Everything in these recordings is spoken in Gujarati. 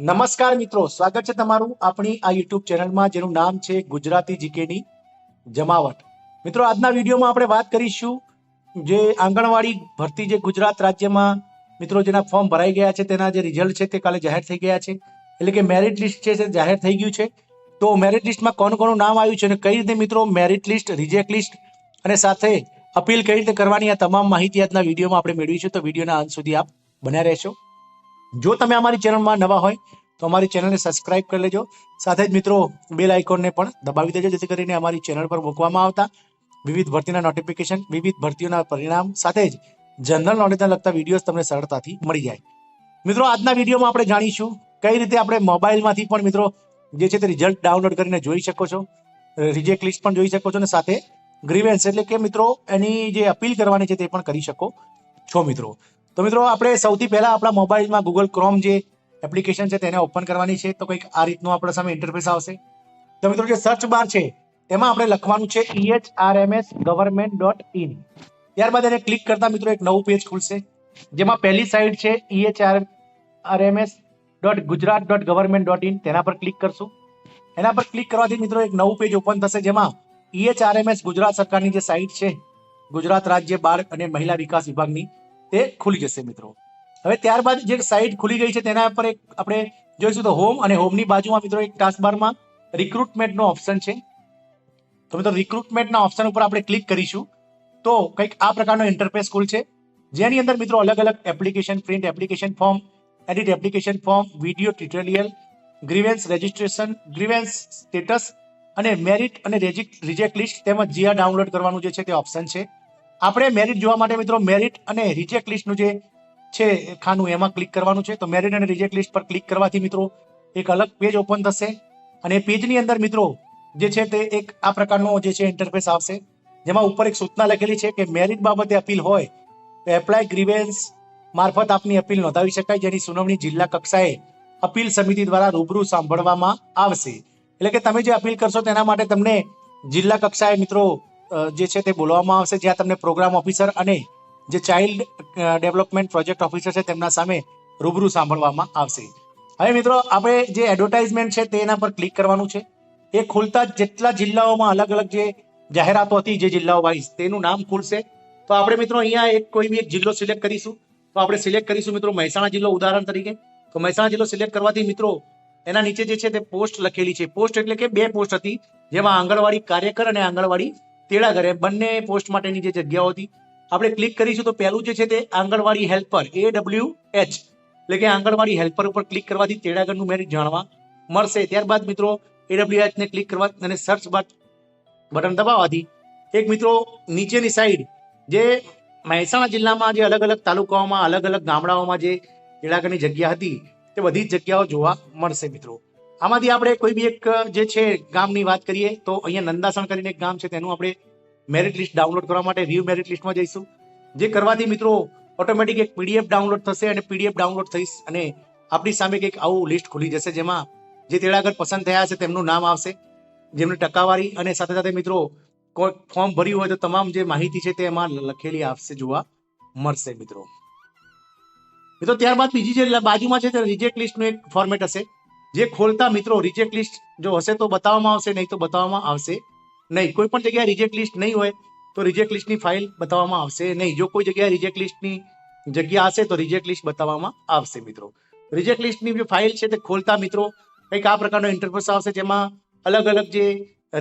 નમસ્કાર મિત્રો, સ્વાગત છે તમારું આપણી આ યુટ્યુબ ચેનલમાં જેનું નામ છે ગુજરાતી જીકેની જમાવટ. મિત્રો, આજના વિડીયોમાં આપણે વાત કરીશું જે આંગણવાડી ભરતી જે ગુજરાત રાજ્યમાં મિત્રો જેના ફોર્મ ભરાઈ ગયા છે તેના જે રિઝલ્ટ છે તે કાલે જાહેર થઈ ગયા છે. એટલે કે મેરિટ લિસ્ટ છે તે જાહેર થઈ ગયું છે. તો મેરિટ લિસ્ટમાં કોનું નામ આવ્યું છે અને કઈ રીતે મિત્રો મેરિટ લિસ્ટ, રિજેક્ટ લિસ્ટ અને સાથે અપીલ કઈ રીતે કરવાની, આ તમામ માહિતી આજના વિડીયોમાં આપણે મેળવીશું. તો વિડીયોના અંત સુધી આપ બન્યા રહેશો. જો તમે અમારી ચેનલમાં નવા હોય તો અમારી ચેનલને સબસ્ક્રાઇબ કરી લેજો. સાથે જ મિત્રો બેલ આઇકોનને પણ દબાવી દેજો, જેથી કરીને અમારી ચેનલ પર મૂકવામાં આવતા વિવિધ ભરતીના નોટિફિકેશન, વિવિધ ભરતીઓના પરિણામ સાથે જ જનરલ નોલેજને લગતા વિડીયોઝ તમને સરળતાથી મળી જાય. મિત્રો, આજના વિડીયોમાં આપણે જાણીશું કઈ રીતે આપણે મોબાઈલમાંથી પણ મિત્રો જે છે તે રિઝલ્ટ ડાઉનલોડ કરીને જોઈ શકો છો, રિજેક્ટ લિસ્ટ પણ જોઈ શકો છો અને સાથે ગ્રીવેન્સ એટલે કે મિત્રો એની જે અપીલ કરવાની છે તે પણ કરી શકો છો મિત્રો. તો મિત્રો, આપણે સૌથી પહેલા આપણા મોબાઈલમાં ગૂગલ ક્રોમ જે એપ્લિકેશન છે તેને ઓપન કરવાની છે. તો કંઈક આ રીતનું આપણા સામે ઇન્ટરફેસ આવશે. તો મિત્રો, જે સર્ચ બાર છે તેમાં આપણે લખવાનું છે ehrmsgovernment.in. ત્યારબાદ એને ક્લિક કરતા મિત્રો એક નવું પેજ ખુલશે, જેમાં પહેલી સાઇડ છે ehrms.gujarat.government.in. તેના પર ક્લિક કરશું. એના પર ક્લિક કરવાથી મિત્રો એક નવું પેજ ઓપન થશે, જેમાં ehrms ગુજરાત સરકારની જે સાઇટ છે ગુજરાત રાજ્ય બાળ અને મહિલા વિકાસ વિભાગની તે ખુલી જશે મિત્રો. હવે ત્યારબાદ જે સાઇટ ખુલી ગઈ છે તેના પર એક આપણે જોઈશું તો હોમ, અને હોમની બાજુમાં મિત્રો એક ટાસ્કબારમાં રિક્રુટમેન્ટનો ઓપ્શન છે. તો મિત્રો રિક્રુટમેન્ટના ઓપ્શન ઉપર આપણે ક્લિક કરીશું તો કંઈક આ પ્રકારનો ઇન્ટરફેસ ખુલશે, જેની અંદર મિત્રો અલગ અલગ application, print application form, edit application form, video tutorial, grievance registration, grievance status અને મેરિટ અને રિજેક્ટ લિસ્ટ તેમજ જીઆર ડાઉનલોડ કરવાનું જે છે તે ઓપ્શન છે. આપણે મેરિટ જોવા માટે મિત્રો મેરિટ અને રિજેક્ટ લિસ્ટનું જે છે ખાનું એમાં ક્લિક કરવાનું છે. તો મેરિટ અને રિજેક્ટ લિસ્ટ પર ક્લિક કરવાથી મિત્રો એક અલગ પેજ ઓપન થશે, અને પેજની અંદર મિત્રો જે છે તે એક આ પ્રકારનો જે છે ઇન્ટરફેસ આવશે, જેમાં ઉપર એક સૂચના લખેલી છે કે મેરિટ બાબતે અપીલ હોય તો એપ્લાય ગ્રીવેન્સ મારફત આપની અપીલ નોંધાવી શકાય, જેની સુનાવણી જિલ્લા કક્ષાએ અપીલ સમિતિ દ્વારા રૂબરૂ સાંભળવામાં આવશે. એટલે કે તમે જે અપીલ કરશો તેના માટે તમને જિલ્લા કક્ષાએ મિત્રો જે છે તે બોલવામાં આવશે, જ્યાં તમને પ્રોગ્રામ ઓફિસર અને જે ચાઇલ્ડ ડેવલપમેન્ટ પ્રોજેક્ટ ઓફિસર છે તેમના સામે રૂબરૂ સાંભળવામાં આવશે. હવે મિત્રો આપણે જે એડવર્ટાઇઝમેન્ટ છે તેના પર ક્લિક કરવાનું છે. એ ખુલતા જેટલા જિલ્લાઓમાં અલગ અલગ જે જાહેરાતો હતી જે જિલ્લાઓ વાઇઝ તેનું નામ ખુલશે. તો આપણે મિત્રો અહીંયા કોઈ બી એક જિલ્લો સિલેક્ટ કરીશું. તો આપણે સિલેક્ટ કરીશું મિત્રો મહેસાણા જિલ્લો ઉદાહરણ તરીકે. તો મહેસાણા જિલ્લો સિલેક્ટ કરવાથી મિત્રો એના નીચે જે છે તે પોસ્ટ લખેલી છે. પોસ્ટ એટલે કે બે પોસ્ટ હતી, જેમાં આંગણવાડી કાર્યકર અને આંગણવાડી તેડાગર બંને પોસ્ટ માટેની જે જગ્યાઓ હતી. આપણે ક્લિક કરીશું તો પહેલું જે છે તે આંગણવાડી હેલ્પર AWH એટલે કે આંગણવાડી હેલ્પર ઉપર ક્લિક કરવાથી તેડાગરનું મેરિટ જાણવા મળશે. ત્યારબાદ મિત્રો AWH ને ક્લિક કરવા અને સર્ચ બટન દબાવવાથી એક મિત્રો નીચેની સાઈડ જે મહેસાણા જિલ્લામાં જે અલગ અલગ તાલુકાઓમાં, અલગ અલગ ગામડાઓમાં જે તેડાગરની જગ્યા હતી તે બધી જ જગ્યાઓ જોવા મળશે મિત્રો. આમાંથી આપણે કોઈ બી એક જે છે ગામની વાત કરીએ તો અહીંયા નંદાસણ કરીને એક ગામ છે, તેનું આપણે મેરિટ લિસ્ટ ડાઉનલોડ કરવા માટે વ્યૂ મેરિટ લિસ્ટમાં જઈશું. જે કરવાથી મિત્રો ઓટોમેટિક એક PDF ડાઉનલોડ થશે, અને PDF ડાઉનલોડ થઈ અને આપણી સામે કંઈક આવું લિસ્ટ ખુલી જશે, જેમાં જે તેડાગર પસંદ થયા છે તેમનું નામ આવશે, જેમની ટકાવારી અને સાથે સાથે મિત્રો કોઈ ફોર્મ ભર્યું હોય તો તમામ જે માહિતી છે તે એમાં લખેલી આવશે, જોવા મળશે મિત્રો. ત્યારબાદ બીજી જે બાજુમાં છે તે રિજેક્ટ લિસ્ટનું એક ફોર્મેટ હશે, જે ખોલતા મિત્રો રિજેક્ટ લિસ્ટ જો હશે તો બતાવવામાં આવશે, નહીં તો બતાવવામાં આવશે નહીં. કોઈ પણ જગ્યાએ રિજેક્ટ લિસ્ટ નહીં હોય તો રિજેક્ટ લિસ્ટની ફાઇલ બતાવવામાં આવશે નહીં. જો કોઈ જગ્યાએ રિજેક્ટ લિસ્ટની જગ્યા હશે તો રિજેક્ટ લિસ્ટ બતાવવામાં આવશે મિત્રો. રિજેક્ટ લિસ્ટની જે ફાઇલ છે તે ખોલતા મિત્રો કંઈક આ પ્રકારનો ઇન્ટરફેસ આવશે, જેમાં અલગ અલગ જે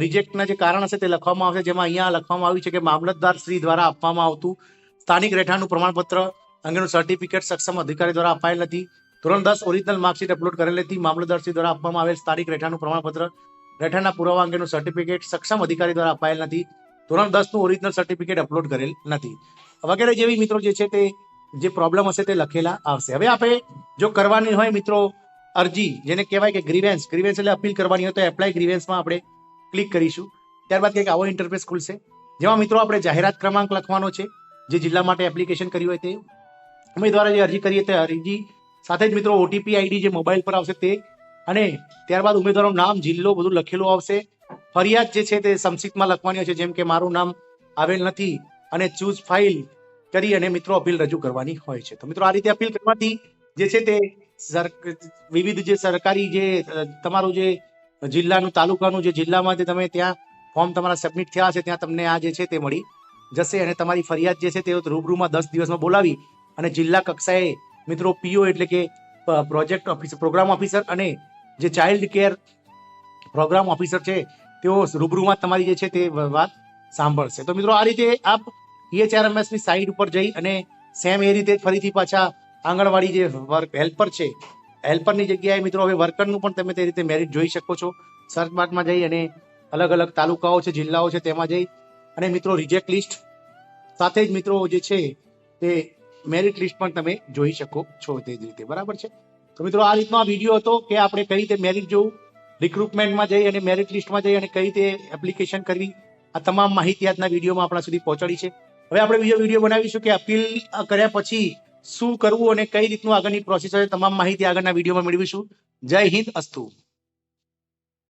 રિજેક્ટના જે કારણ હશે તે લખવામાં આવશે. જેમાં અહીંયા લખવામાં આવ્યું છે કે મામલતદાર શ્રી દ્વારા આપવામાં આવતું સ્થાનિક રહેઠાણનું પ્રમાણપત્ર અંગેનું સર્ટિફિકેટ સક્ષમ અધિકારી દ્વારા અપાયેલ નથી. ધોરણ 10 ઓરિજિનલ માર્કશીટ અપલોડ કરેલ નથી. મામલતદાર શ્રી દ્વારા આપવામાં આવેલ સ્થાનિક રહેઠાણનું પ્રમાણપત્ર, રહેઠાણના પુરાવા અંગેનું સર્ટિફિકેટ સક્ષમ અધિકારી દ્વારા અપાયેલ નથી. ધોરણ 10 નું ઓરિજિનલ સર્ટિફિકેટ અપલોડ કરેલ નથી, વગેરે જેવી મિત્રો જે છે તે જે પ્રોબ્લેમ હશે તે લખેલા આવશે. હવે આપણે જો કરવાની હોય મિત્રો અરજી, જેને કહેવાય કે ગ્રીવેન્સ એટલે અપીલ કરવાની હોય તો એપ્લાય ગ્રીવેન્સમાં આપણે ક્લિક કરીશું. ત્યારબાદ કંઈક આવો ઇન્ટરફેસ ખુલશે, જેમાં મિત્રો આપણે જાહેરાત ક્રમાંક લખવાનો છે, જે જિલ્લા માટે એપ્લિકેશન કરી હોય તે ઉમેદવારે જે અરજી કરી તે અરજી, સાથે જ મિત્રો OTP ID જે મોબાઈલ પર આવશે તે, અને ત્યારબાદ ઉમેદવારનું નામ, જિલ્લો બધું લખેલું આવશે. ફરિયાદ જે છે તે સંક્ષિપ્તમાં લખવાની હોય છે, જેમ કે મારું નામ આવેલ નથી, અને ચૂઝ ફાઇલ કરી અને મિત્રો અપીલ રજૂ કરવાની હોય છે. તો મિત્રો આ રીતે અપીલ કરવાથી જે છે તે વિવિધ જે સરકારી જે તમારું જે જિલ્લાનું તાલુકાનું જે જિલ્લામાં જે તમે ત્યાં ફોર્મ તમારા સબમિટ થયા છે ત્યાં તમને આ જે છે તે મળી જશે અને તમારી ફરિયાદ જે છે તે રૂબરૂમાં 10 દિવસમાં બોલાવી અને જિલ્લા કક્ષાએ મિત્રો પીઓ એટલે કે પ્રોજેક્ટ ઓફિસર પ્રોગ્રામ ઓફિસર અને જે ચાઇલ્ડ કેર પ્રોગ્રામ ઓફિસર છે તેઓ રૂબરૂમાં તમારી જે છે તે વાત સાંભળશે. તો મિત્રો આ રીતે આપ EHRMS ની સાઇટ ઉપર જઈ અને સેમ એ રીતે ફરીથી પાછા આંગણવાડી જે વર્ક હેલ્પર છે હેલ્પરની જગ્યાએ મિત્રો હવે વર્કરનું પણ તમે તે રીતે મેરિટ જોઈ શકો છો. સર્ચ બારમાં જઈ અને અલગ અલગ તાલુકાઓ છે જિલ્લાઓ છે તેમાં જઈ અને મિત્રો રિજેક્ટ લિસ્ટ સાથે જ મિત્રો જે છે તે મેરિટ લિસ્ટ પણ તમે જોઈ શકો છો તે જ રીતે. બરાબર છે. તો મિત્રો આ રીતનો આ વિડીયો હતો કે આપણે કઈ રીતે મેરિટ જોવું, રિક્રુટમેન્ટમાં જઈ અને મેરિટ લિસ્ટમાં જઈ અને કઈ રીતે એપ્લિકેશન કરવી, આ તમામ માહિતી આજના વિડીયોમાં આપણા સુધી પહોંચાડી છે. હવે આપણે બીજો વિડીયો બનાવીશું કે અપીલ કર્યા પછી શું કરવું અને કઈ રીતનું આગળની પ્રોસેસ છે, તમામ માહિતી આગળના વિડીયોમાં મેળવીશું. જય હિન્દ, અસ્તુ.